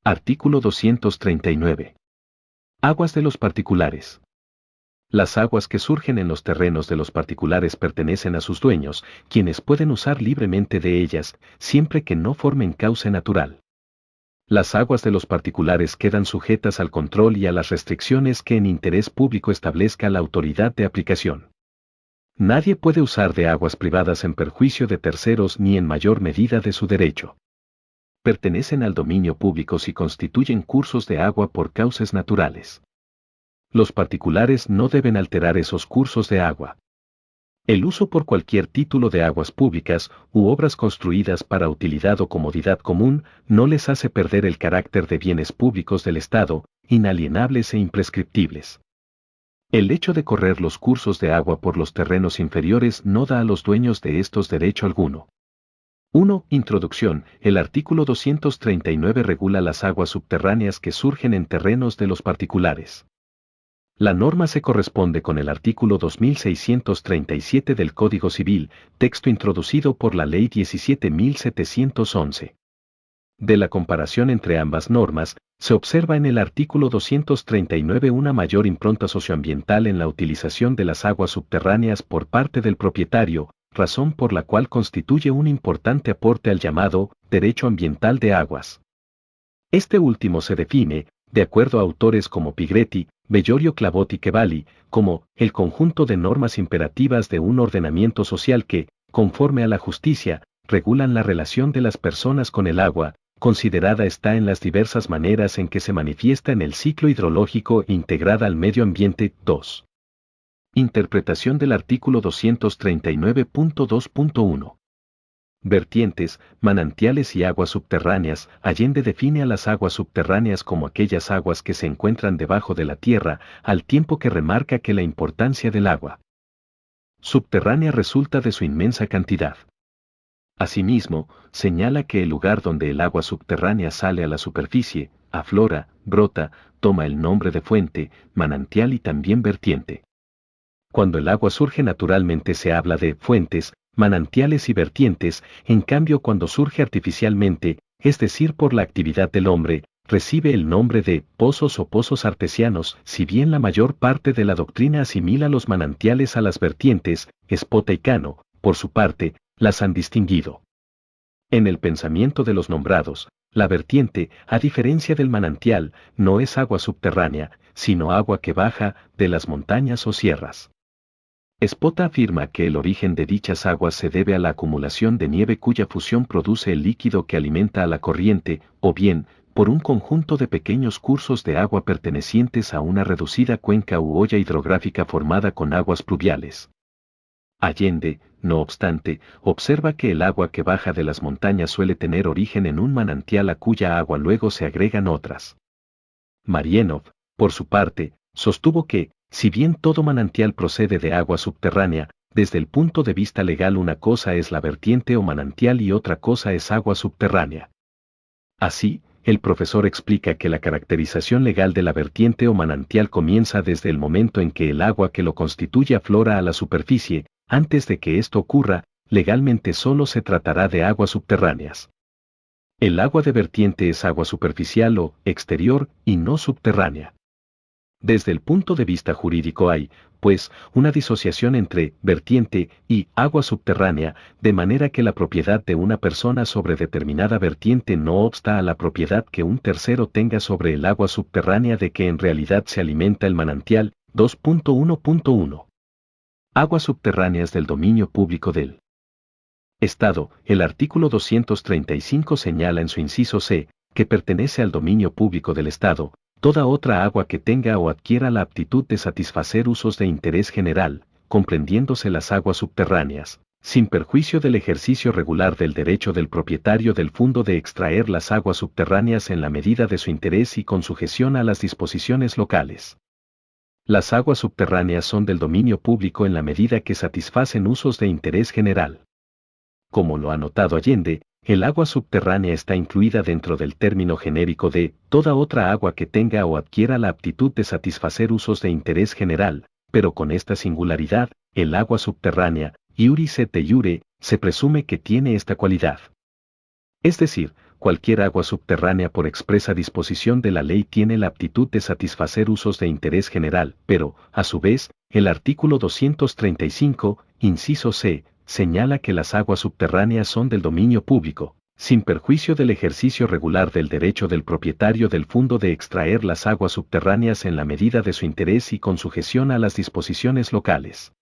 Artículo 239. Aguas de los particulares. Las aguas que surgen en los terrenos de los particulares pertenecen a sus dueños, quienes pueden usar libremente de ellas, siempre que no formen cauce natural. Las aguas de los particulares quedan sujetas al control y a las restricciones que en interés público establezca la autoridad de aplicación. Nadie puede usar de aguas privadas en perjuicio de terceros ni en mayor medida de su derecho. Pertenecen al dominio público si constituyen cursos de agua por cauces naturales. Los particulares no deben alterar esos cursos de agua. El uso por cualquier título de aguas públicas u obras construidas para utilidad o comodidad común no les hace perder el carácter de bienes públicos del Estado, inalienables e imprescriptibles. El hecho de correr los cursos de agua por los terrenos inferiores no da a los dueños de estos derecho alguno. 1. Introducción. El artículo 239 regula las aguas subterráneas que surgen en terrenos de los particulares. La norma se corresponde con el artículo 2637 del Código Civil, texto introducido por la Ley 17.711. De la comparación entre ambas normas, se observa en el artículo 239 una mayor impronta socioambiental en la utilización de las aguas subterráneas por parte del propietario, razón por la cual constituye un importante aporte al llamado derecho ambiental de aguas. Este último se define, de acuerdo a autores como Pigretti, Bellorio Clavotti Cavalli, como el conjunto de normas imperativas de un ordenamiento social que, conforme a la justicia, regulan la relación de las personas con el agua, considerada está en las diversas maneras en que se manifiesta en el ciclo hidrológico e integrada al medio ambiente. 2. Interpretación del artículo 239.2.1. Vertientes, manantiales y aguas subterráneas. Allende define a las aguas subterráneas como aquellas aguas que se encuentran debajo de la tierra, al tiempo que remarca que la importancia del agua subterránea resulta de su inmensa cantidad. Asimismo, señala que el lugar donde el agua subterránea sale a la superficie, aflora, brota, toma el nombre de fuente, manantial y también vertiente. Cuando el agua surge naturalmente se habla de fuentes, manantiales y vertientes, en cambio cuando surge artificialmente, es decir por la actividad del hombre, recibe el nombre de pozos o pozos artesianos, si bien la mayor parte de la doctrina asimila los manantiales a las vertientes, Espota y Cano, por su parte, las han distinguido. En el pensamiento de los nombrados, la vertiente, a diferencia del manantial, no es agua subterránea, sino agua que baja de las montañas o sierras. Espota afirma que el origen de dichas aguas se debe a la acumulación de nieve cuya fusión produce el líquido que alimenta a la corriente, o bien, por un conjunto de pequeños cursos de agua pertenecientes a una reducida cuenca u olla hidrográfica formada con aguas pluviales. Allende, no obstante, observa que el agua que baja de las montañas suele tener origen en un manantial a cuya agua luego se agregan otras. Marienov, por su parte, sostuvo que, si bien todo manantial procede de agua subterránea, desde el punto de vista legal una cosa es la vertiente o manantial y otra cosa es agua subterránea. Así, el profesor explica que la caracterización legal de la vertiente o manantial comienza desde el momento en que el agua que lo constituye aflora a la superficie. Antes de que esto ocurra, legalmente solo se tratará de aguas subterráneas. El agua de vertiente es agua superficial o exterior y no subterránea. Desde el punto de vista jurídico hay, pues, una disociación entre vertiente y agua subterránea, de manera que la propiedad de una persona sobre determinada vertiente no obsta a la propiedad que un tercero tenga sobre el agua subterránea de que en realidad se alimenta el manantial. 2.1.1. Aguas subterráneas del dominio público del Estado. El artículo 235 señala en su inciso C, que pertenece al dominio público del Estado, toda otra agua que tenga o adquiera la aptitud de satisfacer usos de interés general, comprendiéndose las aguas subterráneas, sin perjuicio del ejercicio regular del derecho del propietario del fundo de extraer las aguas subterráneas en la medida de su interés y con sujeción a las disposiciones locales. Las aguas subterráneas son del dominio público en la medida que satisfacen usos de interés general. Como lo ha notado Allende, el agua subterránea está incluida dentro del término genérico de toda otra agua que tenga o adquiera la aptitud de satisfacer usos de interés general, pero con esta singularidad, el agua subterránea, iuris et iure, se presume que tiene esta cualidad. Es decir, cualquier agua subterránea por expresa disposición de la ley tiene la aptitud de satisfacer usos de interés general, pero, a su vez, el artículo 235, inciso C, señala que las aguas subterráneas son del dominio público, sin perjuicio del ejercicio regular del derecho del propietario del fondo de extraer las aguas subterráneas en la medida de su interés y con sujeción a las disposiciones locales.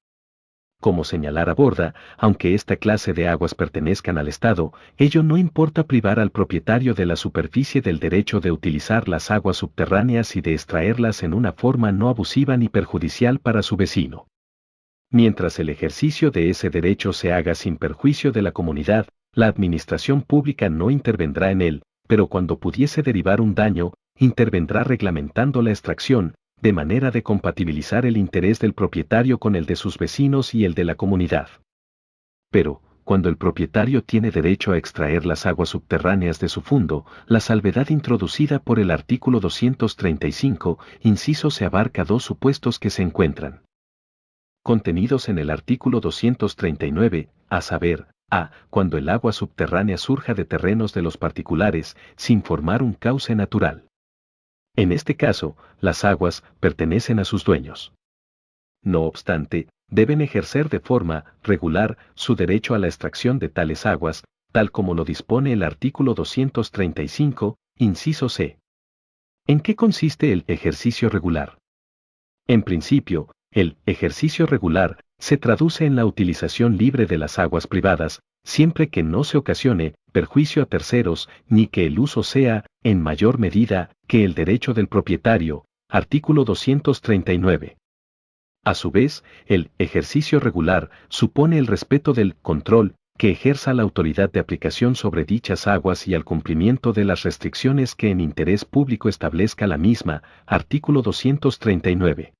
Como señalara Borda, aunque esta clase de aguas pertenezcan al Estado, ello no importa privar al propietario de la superficie del derecho de utilizar las aguas subterráneas y de extraerlas en una forma no abusiva ni perjudicial para su vecino. Mientras el ejercicio de ese derecho se haga sin perjuicio de la comunidad, la administración pública no intervendrá en él, pero cuando pudiese derivar un daño, intervendrá reglamentando la extracción, de manera de compatibilizar el interés del propietario con el de sus vecinos y el de la comunidad. Pero, cuando el propietario tiene derecho a extraer las aguas subterráneas de su fondo, la salvedad introducida por el artículo 235, inciso C abarca dos supuestos que se encuentran contenidos en el artículo 239, a saber, a. Cuando el agua subterránea surja de terrenos de los particulares, sin formar un cauce natural. En este caso, las aguas pertenecen a sus dueños. No obstante, deben ejercer de forma regular su derecho a la extracción de tales aguas, tal como lo dispone el artículo 235, inciso C. ¿En qué consiste el ejercicio regular? En principio, el ejercicio regular se traduce en la utilización libre de las aguas privadas, siempre que no se ocasione perjuicio a terceros, ni que el uso sea, en mayor medida, que el derecho del propietario, artículo 239. A su vez, el ejercicio regular supone el respeto del control que ejerza la autoridad de aplicación sobre dichas aguas y al cumplimiento de las restricciones que en interés público establezca la misma, artículo 239.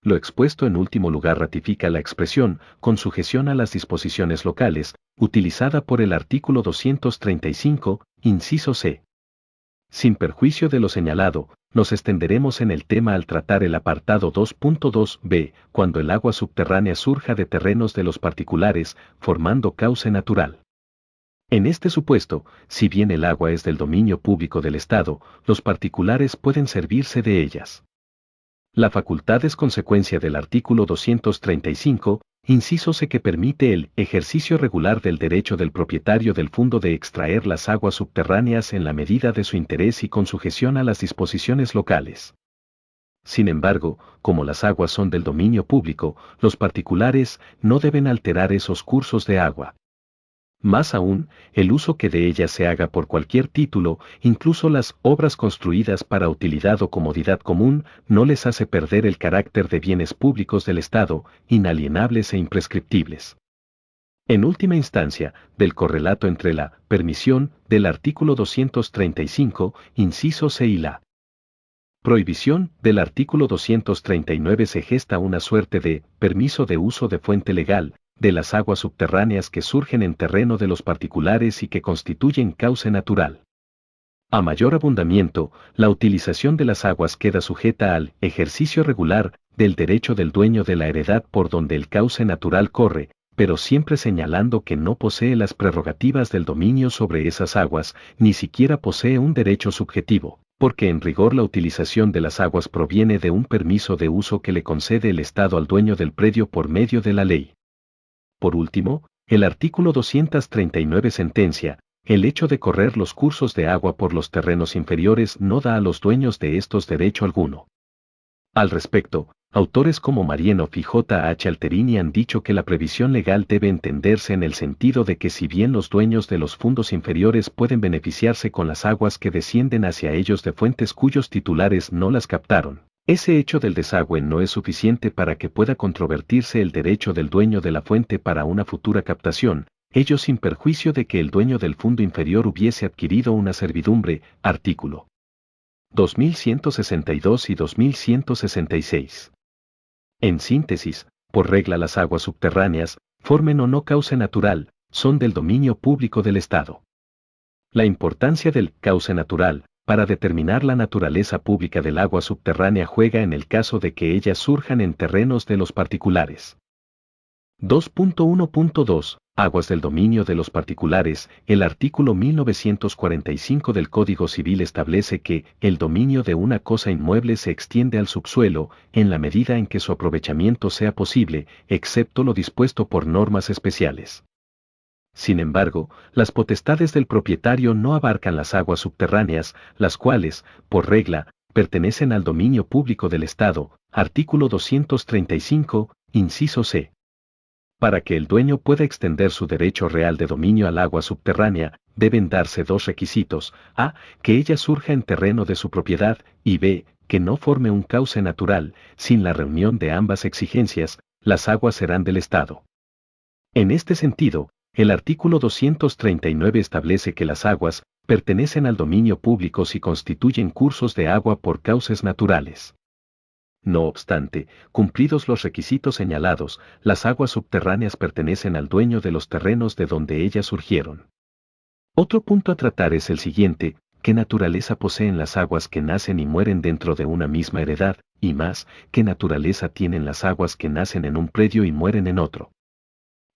Lo expuesto en último lugar ratifica la expresión, con sujeción a las disposiciones locales, utilizada por el artículo 235, inciso C. Sin perjuicio de lo señalado, nos extenderemos en el tema al tratar el apartado 2.2b, cuando el agua subterránea surja de terrenos de los particulares, formando cauce natural. En este supuesto, si bien el agua es del dominio público del Estado, los particulares pueden servirse de ellas. La facultad es consecuencia del artículo 235, inciso C, que permite el ejercicio regular del derecho del propietario del fondo de extraer las aguas subterráneas en la medida de su interés y con sujeción a las disposiciones locales. Sin embargo, como las aguas son del dominio público, los particulares no deben alterar esos cursos de agua. Más aún, el uso que de ellas se haga por cualquier título, incluso las obras construidas para utilidad o comodidad común, no les hace perder el carácter de bienes públicos del Estado, inalienables e imprescriptibles. En última instancia, del correlato entre la permisión del artículo 235, inciso C y la prohibición del artículo 239 se gesta una suerte de permiso de uso de fuente legal, de las aguas subterráneas que surgen en terreno de los particulares y que constituyen cauce natural. A mayor abundamiento, la utilización de las aguas queda sujeta al ejercicio regular del derecho del dueño de la heredad por donde el cauce natural corre, pero siempre señalando que no posee las prerrogativas del dominio sobre esas aguas, ni siquiera posee un derecho subjetivo, porque en rigor la utilización de las aguas proviene de un permiso de uso que le concede el Estado al dueño del predio por medio de la ley. Por último, el artículo 239 sentencia, el hecho de correr los cursos de agua por los terrenos inferiores no da a los dueños de estos derecho alguno. Al respecto, autores como Marienhof y J. H. Alterini han dicho que la previsión legal debe entenderse en el sentido de que si bien los dueños de los fondos inferiores pueden beneficiarse con las aguas que descienden hacia ellos de fuentes cuyos titulares no las captaron, ese hecho del desagüe no es suficiente para que pueda controvertirse el derecho del dueño de la fuente para una futura captación, ello sin perjuicio de que el dueño del fondo inferior hubiese adquirido una servidumbre, artículo 2162 y 2166. En síntesis, por regla las aguas subterráneas, formen o no cauce natural, son del dominio público del Estado. La importancia del cauce natural, para determinar la naturaleza pública del agua subterránea juega en el caso de que ellas surjan en terrenos de los particulares. 2.1.2. Aguas del dominio de los particulares. El artículo 1945 del Código Civil establece que el dominio de una cosa inmueble se extiende al subsuelo, en la medida en que su aprovechamiento sea posible, excepto lo dispuesto por normas especiales. Sin embargo, las potestades del propietario no abarcan las aguas subterráneas, las cuales, por regla, pertenecen al dominio público del Estado. Artículo 235, inciso C. Para que el dueño pueda extender su derecho real de dominio al agua subterránea, deben darse dos requisitos: a, que ella surja en terreno de su propiedad, y b, que no forme un cauce natural. Sin la reunión de ambas exigencias, las aguas serán del Estado. En este sentido, el artículo 239 establece que las aguas pertenecen al dominio público si constituyen cursos de agua por cauces naturales. No obstante, cumplidos los requisitos señalados, las aguas subterráneas pertenecen al dueño de los terrenos de donde ellas surgieron. Otro punto a tratar es el siguiente: ¿qué naturaleza poseen las aguas que nacen y mueren dentro de una misma heredad? Y más, ¿qué naturaleza tienen las aguas que nacen en un predio y mueren en otro?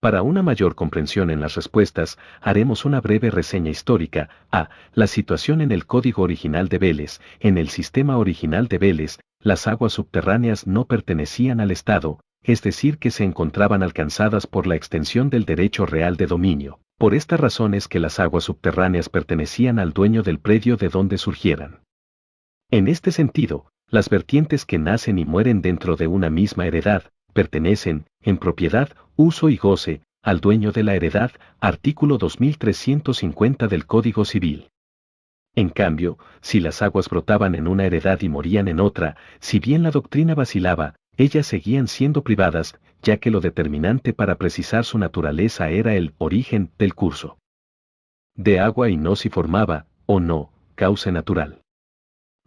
Para una mayor comprensión en las respuestas, haremos una breve reseña histórica. A. La situación en el Código Original de Vélez. En el sistema original de Vélez, las aguas subterráneas no pertenecían al Estado, es decir, que se encontraban alcanzadas por la extensión del derecho real de dominio. Por esta razón es que las aguas subterráneas pertenecían al dueño del predio de donde surgieran. En este sentido, las vertientes que nacen y mueren dentro de una misma heredad, pertenecen, en propiedad, uso y goce, al dueño de la heredad. Artículo 2350 del Código Civil. En cambio, si las aguas brotaban en una heredad y morían en otra, si bien la doctrina vacilaba, ellas seguían siendo privadas, ya que lo determinante para precisar su naturaleza era el origen del curso de agua y no si formaba, o no, cauce natural.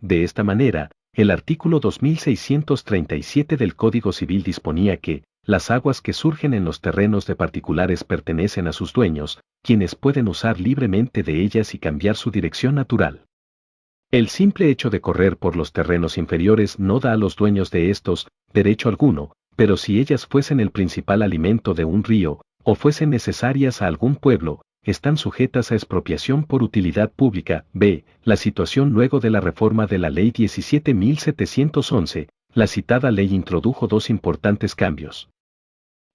De esta manera, el artículo 2637 del Código Civil disponía que las aguas que surgen en los terrenos de particulares pertenecen a sus dueños, quienes pueden usar libremente de ellas y cambiar su dirección natural. El simple hecho de correr por los terrenos inferiores no da a los dueños de estos derecho alguno, pero si ellas fuesen el principal alimento de un río, o fuesen necesarias a algún pueblo, están sujetas a expropiación por utilidad pública. B. La situación luego de la reforma de la Ley 17.711, la citada ley introdujo dos importantes cambios.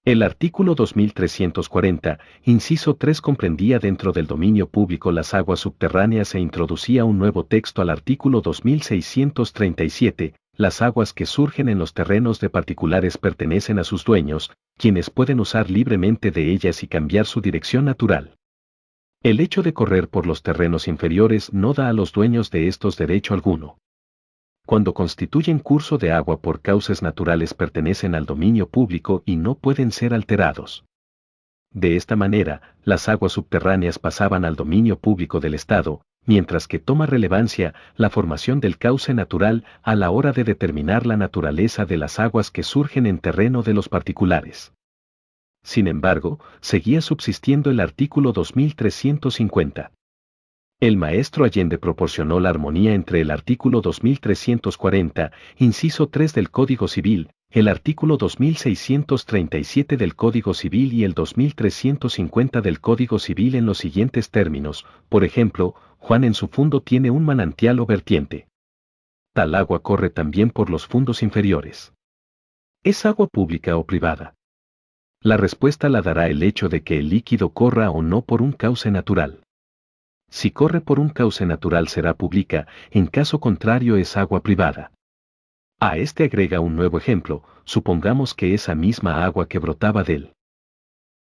El artículo 2340, inciso 3, comprendía dentro del dominio público las aguas subterráneas e introducía un nuevo texto al artículo 2637, las aguas que surgen en los terrenos de particulares pertenecen a sus dueños, quienes pueden usar libremente de ellas y cambiar su dirección natural. El hecho de correr por los terrenos inferiores no da a los dueños de estos derecho alguno. Cuando constituyen curso de agua por cauces naturales pertenecen al dominio público y no pueden ser alterados. De esta manera, las aguas subterráneas pasaban al dominio público del Estado, mientras que toma relevancia la formación del cauce natural a la hora de determinar la naturaleza de las aguas que surgen en terreno de los particulares. Sin embargo, seguía subsistiendo el artículo 2350. El maestro Allende proporcionó la armonía entre el artículo 2340, inciso 3 del Código Civil, el artículo 2637 del Código Civil y el 2350 del Código Civil en los siguientes términos. Por ejemplo, Juan en su fundo tiene un manantial o vertiente. Tal agua corre también por los fundos inferiores. ¿Es agua pública o privada? La respuesta la dará el hecho de que el líquido corra o no por un cauce natural. Si corre por un cauce natural será pública, en caso contrario es agua privada. A este agrega un nuevo ejemplo: supongamos que esa misma agua que brotaba del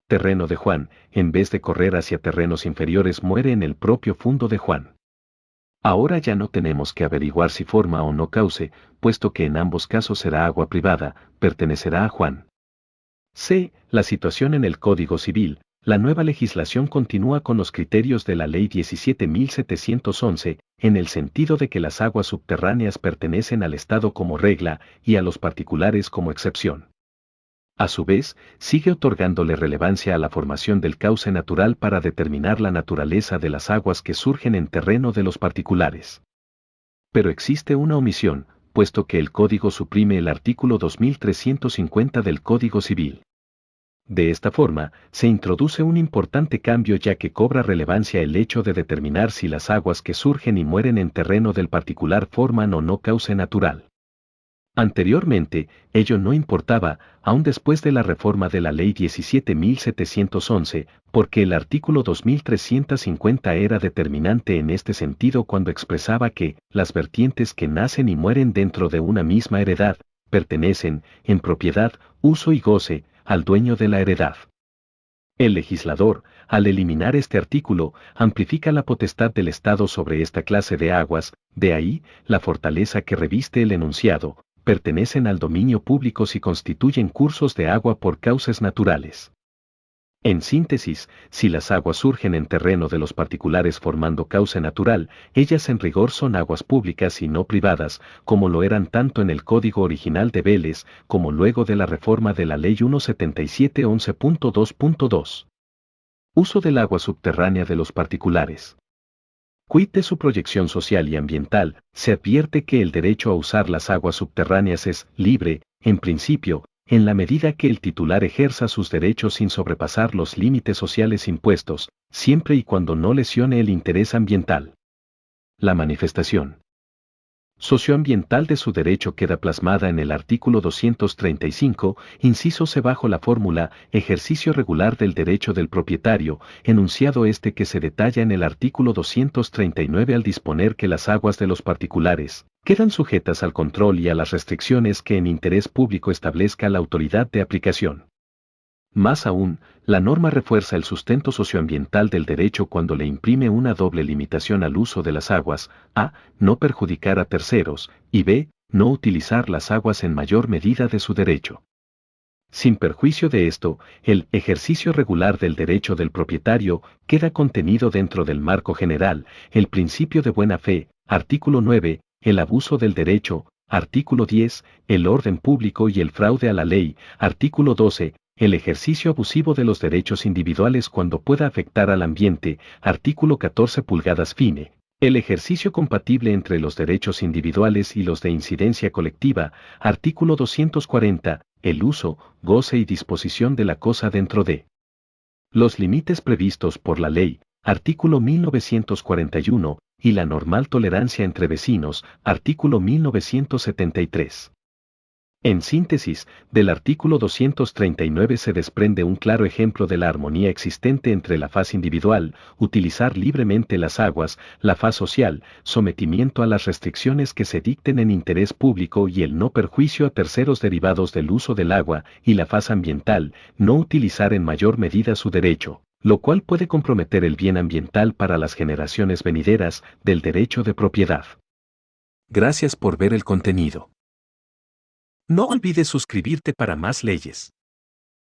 terreno de Juan, en vez de correr hacia terrenos inferiores muere en el propio fundo de Juan. Ahora ya no tenemos que averiguar si forma o no cauce, puesto que en ambos casos será agua privada, pertenecerá a Juan. C. La situación en el Código Civil. La nueva legislación continúa con los criterios de la Ley 17.711, en el sentido de que las aguas subterráneas pertenecen al Estado como regla y a los particulares como excepción. A su vez, sigue otorgándole relevancia a la formación del cauce natural para determinar la naturaleza de las aguas que surgen en terreno de los particulares. Pero existe una omisión, puesto que el Código suprime el artículo 2350 del Código Civil. De esta forma, se introduce un importante cambio ya que cobra relevancia el hecho de determinar si las aguas que surgen y mueren en terreno del particular forman o no cauce natural. Anteriormente, ello no importaba, aun después de la reforma de la Ley 17.711, porque el artículo 2350 era determinante en este sentido cuando expresaba que las vertientes que nacen y mueren dentro de una misma heredad, pertenecen, en propiedad, uso y goce, al dueño de la heredad. El legislador, al eliminar este artículo, amplifica la potestad del Estado sobre esta clase de aguas, de ahí, la fortaleza que reviste el enunciado, pertenecen al dominio público si constituyen cursos de agua por cauces naturales. En síntesis, si las aguas surgen en terreno de los particulares formando cauce natural, ellas en rigor son aguas públicas y no privadas, como lo eran tanto en el Código original de Vélez, como luego de la reforma de la Ley 17711.2.2. Uso del agua subterránea de los particulares. Quid de su proyección social y ambiental, se advierte que el derecho a usar las aguas subterráneas es libre, en principio, en la medida que el titular ejerza sus derechos sin sobrepasar los límites sociales impuestos, siempre y cuando no lesione el interés ambiental. La manifestación socioambiental de su derecho queda plasmada en el artículo 235, inciso C bajo la fórmula ejercicio regular del derecho del propietario, enunciado este que se detalla en el artículo 239 al disponer que las aguas de los particulares quedan sujetas al control y a las restricciones que en interés público establezca la autoridad de aplicación. Más aún, la norma refuerza el sustento socioambiental del derecho cuando le imprime una doble limitación al uso de las aguas: a. no perjudicar a terceros, y b. no utilizar las aguas en mayor medida de su derecho. Sin perjuicio de esto, el ejercicio regular del derecho del propietario queda contenido dentro del marco general, el principio de buena fe, artículo 9, el abuso del derecho, artículo 10, el orden público y el fraude a la ley, artículo 12, el ejercicio abusivo de los derechos individuales cuando pueda afectar al ambiente, artículo 14 pulgadas fine, el ejercicio compatible entre los derechos individuales y los de incidencia colectiva, artículo 240, el uso, goce y disposición de la cosa dentro de los límites previstos por la ley, artículo 1941, y la normal tolerancia entre vecinos, artículo 1973. En síntesis, del artículo 239 se desprende un claro ejemplo de la armonía existente entre la faz individual, utilizar libremente las aguas, la faz social, sometimiento a las restricciones que se dicten en interés público y el no perjuicio a terceros derivados del uso del agua, y la faz ambiental, no utilizar en mayor medida su derecho, lo cual puede comprometer el bien ambiental para las generaciones venideras, del derecho de propiedad. Gracias por ver el contenido. No olvides suscribirte para más leyes.